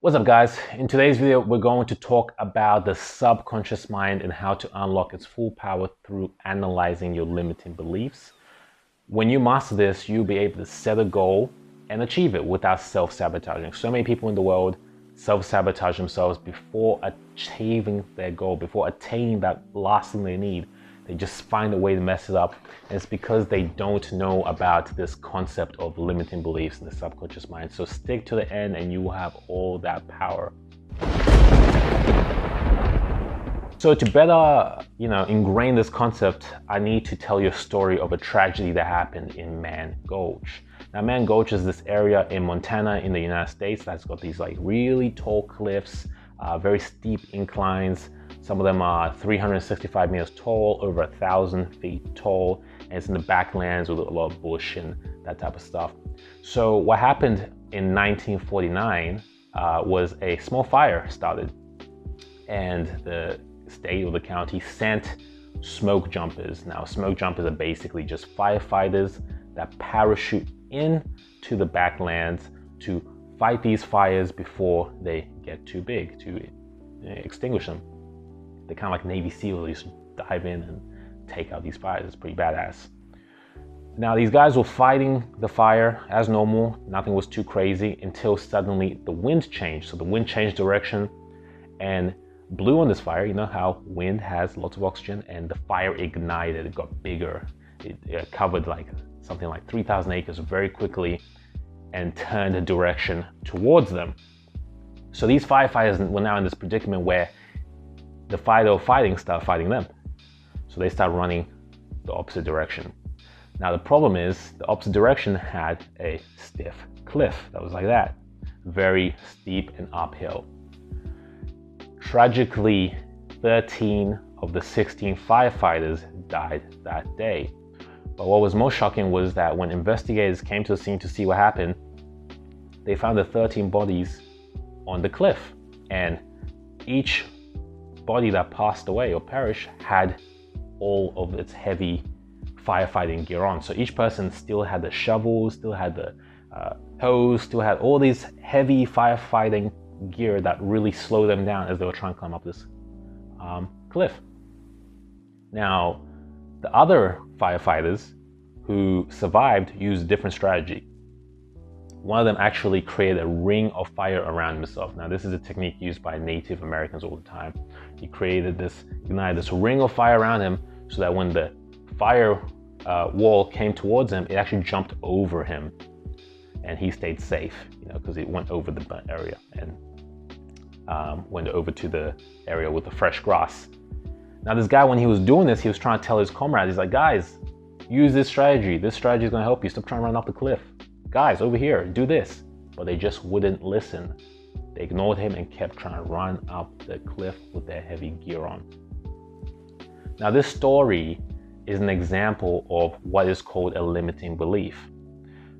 What's up, guys? In today's video, we're going to talk about the subconscious mind and how to unlock its full power through analyzing your limiting beliefs. When you master this, you'll be able to set a goal and achieve it without self-sabotaging. So many people in the world self-sabotage themselves before achieving their goal, before attaining that last thing they need. They just find a way to mess it up. And it's because they don't know about this concept of limiting beliefs in the subconscious mind. So stick to the end and you will have all that power. So to better, ingrain this concept, I need to tell you a story of a tragedy that happened in Mann Gulch. Now, Mann Gulch is this area in Montana in the United States that's got these really tall cliffs, very steep inclines. Some of them are 365 meters tall, over 1,000 feet tall, and it's in the backlands with a lot of bush and that type of stuff. So what happened in 1949 was a small fire started, and the state or the county sent smoke jumpers. Now, smoke jumpers are basically just firefighters that parachute into the backlands to fight these fires before they get too big to extinguish them. They're kind of like Navy SEALs. They just dive in and take out these fires. It's pretty badass. Now, these guys were fighting the fire as normal. Nothing was too crazy until suddenly the wind changed. So the wind changed direction and blew on this fire. You know how wind has lots of oxygen, and the fire ignited. It got bigger. It covered something like 3,000 acres very quickly and turned a direction towards them. So these firefighters were now in this predicament where the fire they were fighting started fighting them. So they started running the opposite direction. Now the problem is the opposite direction had a stiff cliff that was like that, very steep and uphill. Tragically, 13 of the 16 firefighters died that day. But what was most shocking was that when investigators came to the scene to see what happened, they found the 13 bodies on the cliff, and each body that passed away or perished had all of its heavy firefighting gear on. So each person still had the shovel, still had the hose, still had all these heavy firefighting gear that really slowed them down as they were trying to climb up this cliff. Now, the other firefighters who survived used a different strategy. One of them actually created a ring of fire around himself. Now, this is a technique used by Native Americans all the time. He ignited this ring of fire around him so that when the fire wall came towards him, it actually jumped over him, and he stayed safe, because it went over the burnt area and went over to the area with the fresh grass. Now, this guy, when he was doing this, he was trying to tell his comrades, he's like, guys, use this strategy. This strategy is going to help you. Stop trying to run off the cliff. Guys, over here, do this. But they just wouldn't listen. They ignored him and kept trying to run up the cliff with their heavy gear on. Now, this story is an example of what is called a limiting belief.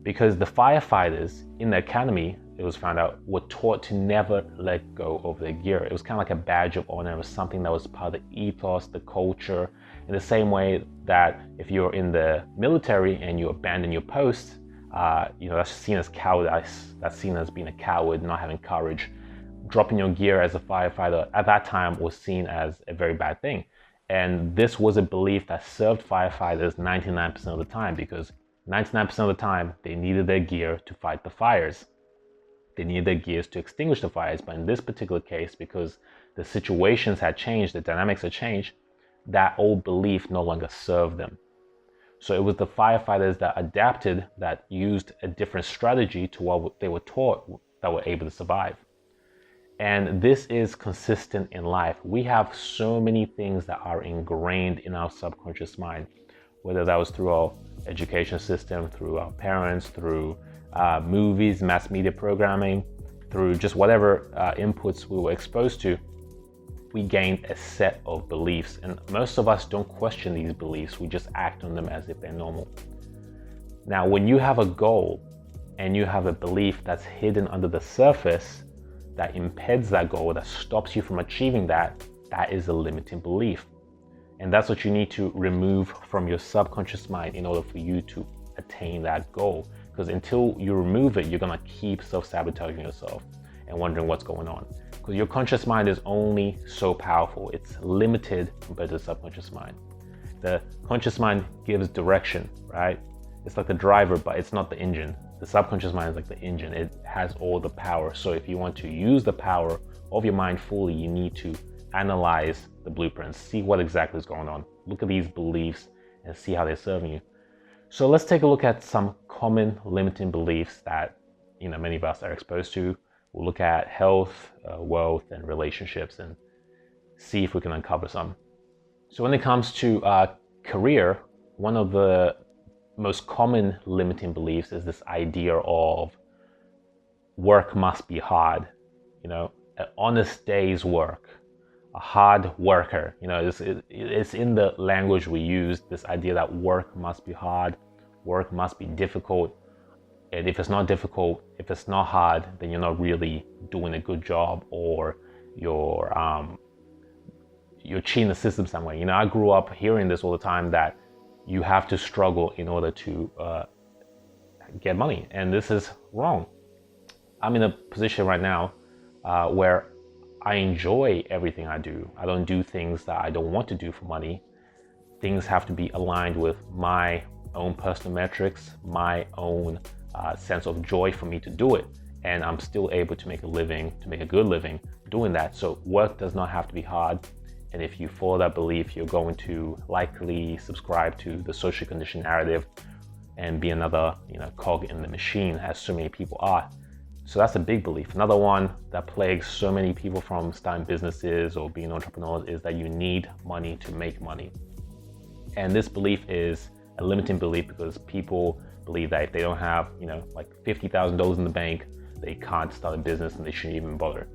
Because the firefighters in the academy, it was found out, were taught to never let go of their gear. It was kind of like a badge of honor. It was something that was part of the ethos, the culture, in the same way that if you're in the military and you abandon your post, that's seen as cowardice. That's seen as being a coward, not having courage. Dropping your gear as a firefighter at that time was seen as a very bad thing. And this was a belief that served firefighters 99% of the time, because 99% of the time they needed their gear to fight the fires. They needed their gears to extinguish the fires. But in this particular case, because the situations had changed, the dynamics had changed, that old belief no longer served them. So it was the firefighters that adapted, that used a different strategy to what they were taught, that were able to survive. And this is consistent in life. We have so many things that are ingrained in our subconscious mind, whether that was through our education system, through our parents, through movies, mass media programming, through just whatever inputs we were exposed to. We gained a set of beliefs, and most of us don't question these beliefs. We just act on them as if they're normal. Now, when you have a goal and you have a belief that's hidden under the surface that impedes that goal, that stops you from achieving that, that is a limiting belief. And that's what you need to remove from your subconscious mind in order for you to attain that goal. Because until you remove it, you're gonna keep self-sabotaging yourself. and wondering what's going on. Because your conscious mind is only so powerful. It's limited compared to the subconscious mind. The conscious mind gives direction, right? It's like the driver, but it's not the engine. The subconscious mind is like the engine. It has all the power. So if you want to use the power of your mind fully, you need to analyze the blueprints, see what exactly is going on. Look at these beliefs and see how they're serving you. So let's take a look at some common limiting beliefs that many of us are exposed to. We'll look at health, wealth, and relationships and see if we can uncover some. So when it comes to career, one of the most common limiting beliefs is this idea of work must be hard. An honest day's work, a hard worker. It's in the language we use, this idea that work must be hard, work must be difficult. And if it's not difficult, if it's not hard, then you're not really doing a good job, or you're cheating the system some way. I grew up hearing this all the time, that you have to struggle in order to get money, and this is wrong. I'm in a position right now where I enjoy everything I do. I don't do things that I don't want to do for money. Things have to be aligned with my own personal metrics, my own sense of joy for me to do it, and I'm still able to make a living, to make a good living doing that. So work does not have to be hard. And if you follow that belief, you're going to likely subscribe to the social conditioned narrative and be another cog in the machine, as so many people are. So that's a big belief. Another one that plagues so many people from starting businesses or being entrepreneurs is that you need money to make money. And this belief is a limiting belief, because people believe that if they don't have like $50,000 in the bank, they can't start a business and they shouldn't even bother.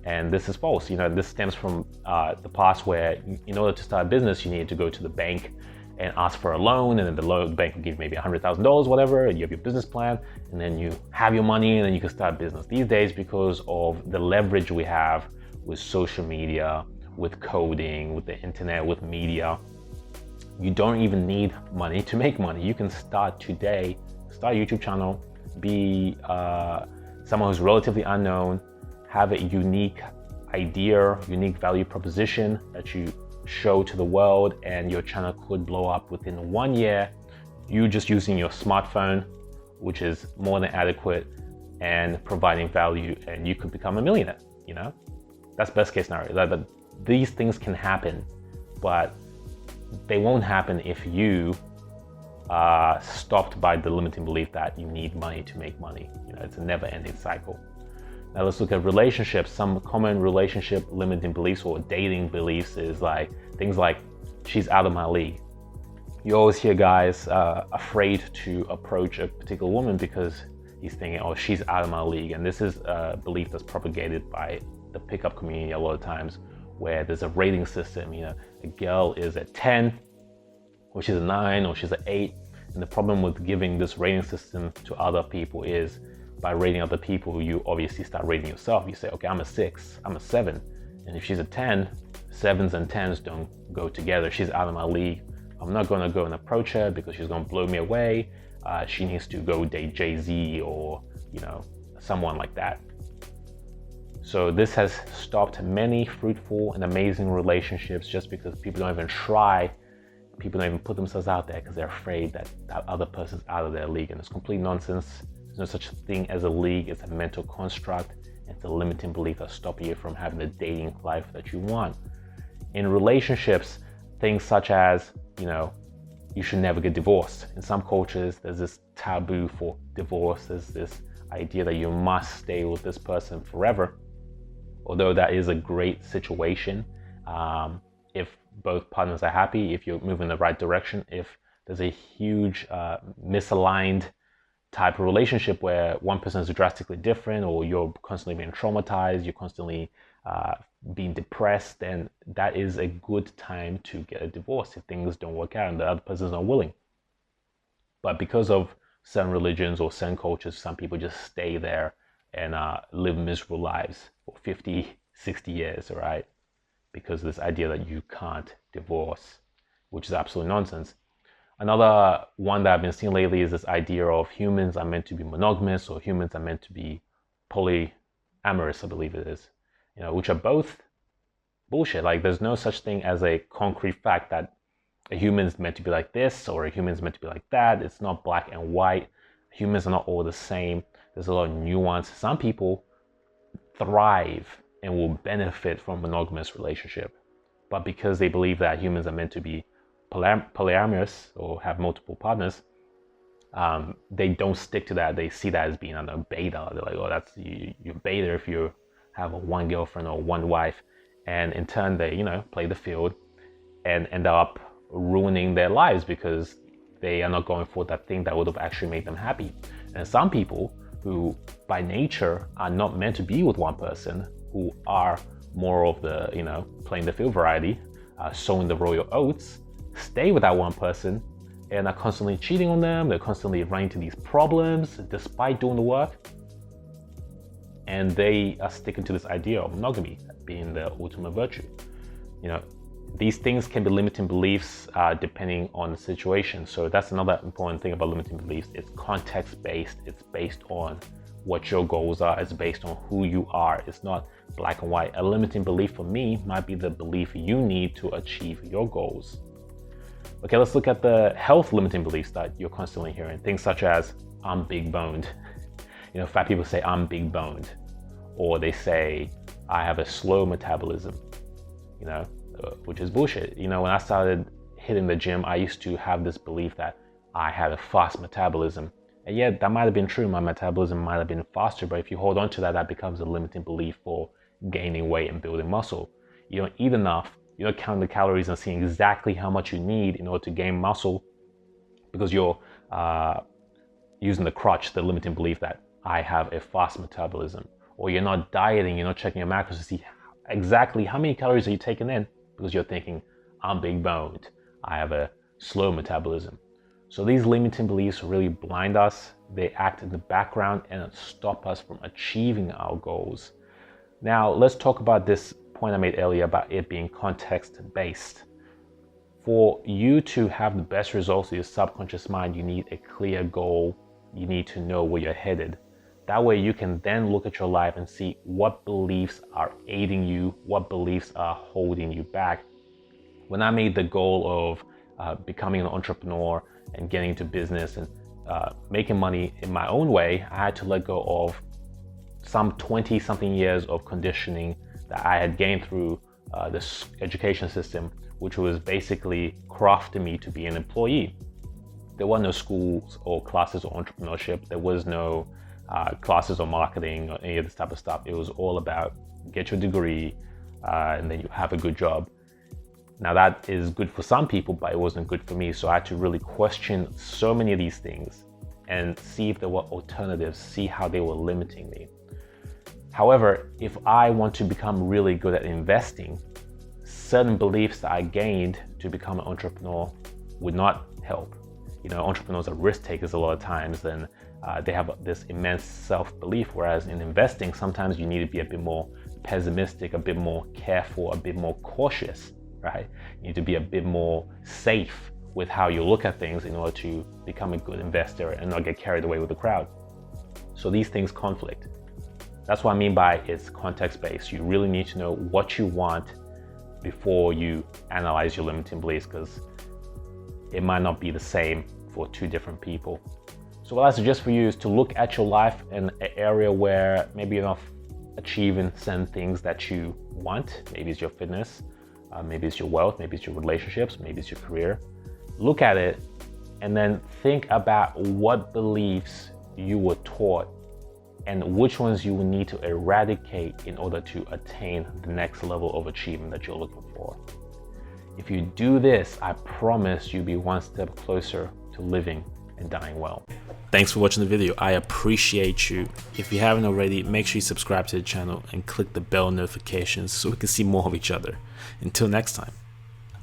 And this is false. This stems from the past, where in order to start a business, you need to go to the bank and ask for a loan, and then the bank will give you maybe $100,000, whatever, and you have your business plan, and then you have your money, and then you can start a business. These days, because of the leverage we have with social media, with coding, with the internet, with media, you don't even need money to make money. You can start today, start a YouTube channel, be someone who's relatively unknown, have a unique idea, unique value proposition that you show to the world, and your channel could blow up within 1 year. You just using your smartphone, which is more than adequate, and providing value, and you could become a millionaire. That's best case scenario. These things can happen, but they won't happen if you are stopped by the limiting belief that you need money to make money. It's a never-ending cycle. Now let's look at relationships. Some common relationship limiting beliefs or dating beliefs is things like, she's out of my league. You always hear guys afraid to approach a particular woman because he's thinking, oh, she's out of my league. And this is a belief that's propagated by the pickup community a lot of times, where there's a rating system. A girl is a 10, or she's a 9, or she's an 8. And the problem with giving this rating system to other people is, by rating other people, you obviously start rating yourself. You say, okay, I'm a 6, I'm a 7. And if she's a 10, 7s and 10s don't go together. She's out of my league. I'm not going to go and approach her because she's going to blow me away. She needs to go date Jay-Z or, someone like that. So this has stopped many fruitful and amazing relationships, just because people don't even try. People don't even put themselves out there because they're afraid that that other person's out of their league. And it's complete nonsense. There's no such thing as a league. It's a mental construct. It's a limiting belief that's stopping you from having the dating life that you want. In relationships, things such as, you should never get divorced. In some cultures, there's this taboo for divorce. There's this idea that you must stay with this person forever. Although that is a great situation, if both partners are happy, if you're moving in the right direction. If there's a huge misaligned type of relationship where one person is drastically different, or you're constantly being traumatized, you're constantly being depressed, then that is a good time to get a divorce if things don't work out and the other person is not willing. But because of certain religions or certain cultures, some people just stay there and live miserable lives for 50, 60 years, right? Because this idea that you can't divorce, which is absolute nonsense. Another one that I've been seeing lately is this idea of humans are meant to be monogamous, or humans are meant to be polyamorous, amorous, I believe it is, which are both bullshit. Like, there's no such thing as a concrete fact that a human is meant to be like this or a human is meant to be like that. It's not black and white. Humans are not all the same. There's a lot of nuance. Some people thrive and will benefit from a monogamous relationship, but because they believe that humans are meant to be polyamorous or have multiple partners, they don't stick to that. They see that as being a beta. They're like, oh, that's you're beta if you have one girlfriend or one wife, and in turn they play the field and end up ruining their lives because they are not going for that thing that would have actually made them happy. And some people who by nature are not meant to be with one person, who are more of the playing the field variety, sowing the royal oats, stay with that one person and are constantly cheating on them. They're constantly running into these problems despite doing the work, and they are sticking to this idea of monogamy being the ultimate virtue. These things can be limiting beliefs depending on the situation. So that's another important thing about limiting beliefs. It's context-based. It's based on what your goals are. It's based on who you are. It's not black and white. A limiting belief for me might be the belief you need to achieve your goals. Okay, let's look at the health limiting beliefs that you're constantly hearing. Things such as, I'm big boned. Fat people say, I'm big boned. Or they say, I have a slow metabolism, which is bullshit. When I started hitting the gym, I used to have this belief that I had a fast metabolism. And yeah, that might have been true. My metabolism might have been faster, but if you hold on to that, that becomes a limiting belief for gaining weight and building muscle. You don't eat enough. You don't count the calories and see exactly how much you need in order to gain muscle because you're using the crutch, the limiting belief that I have a fast metabolism. Or you're not dieting, you're not checking your macros to see exactly how many calories are you taking in because you're thinking, I'm big boned, I have a slow metabolism. So these limiting beliefs really blind us. They act in the background and stop us from achieving our goals. Now, let's talk about this point I made earlier about it being context-based. For you to have the best results in your subconscious mind, you need a clear goal. You need to know where you're headed. That way you can then look at your life and see what beliefs are aiding you, what beliefs are holding you back. When I made the goal of becoming an entrepreneur and getting into business and making money in my own way, I had to let go of some 20-something years of conditioning that I had gained through this education system, which was basically crafting me to be an employee. There were no schools or classes or entrepreneurship. There was no classes on marketing or any of this type of stuff. It was all about get your degree and then you have a good job. Now that is good for some people, but it wasn't good for me. So I had to really question so many of these things and see if there were alternatives, see how they were limiting me. However, if I want to become really good at investing, certain beliefs that I gained to become an entrepreneur would not help. Entrepreneurs are risk takers a lot of times, and they have this immense self-belief, whereas in investing, sometimes you need to be a bit more pessimistic, a bit more careful, a bit more cautious, right? You need to be a bit more safe with how you look at things in order to become a good investor and not get carried away with the crowd. So these things conflict. That's what I mean by it's context-based. You really need to know what you want before you analyze your limiting beliefs, because it might not be the same for two different people. So what I suggest for you is to look at your life in an area where maybe you're not achieving certain things that you want. Maybe it's your fitness, maybe it's your wealth, maybe it's your relationships, maybe it's your career. Look at it and then think about what beliefs you were taught and which ones you will need to eradicate in order to attain the next level of achievement that you're looking for. If you do this, I promise you'll be one step closer to living and dying well. Thanks for watching the video. I appreciate you. If you haven't already, make sure you subscribe to the channel and click the bell notifications so we can see more of each other. Until next time.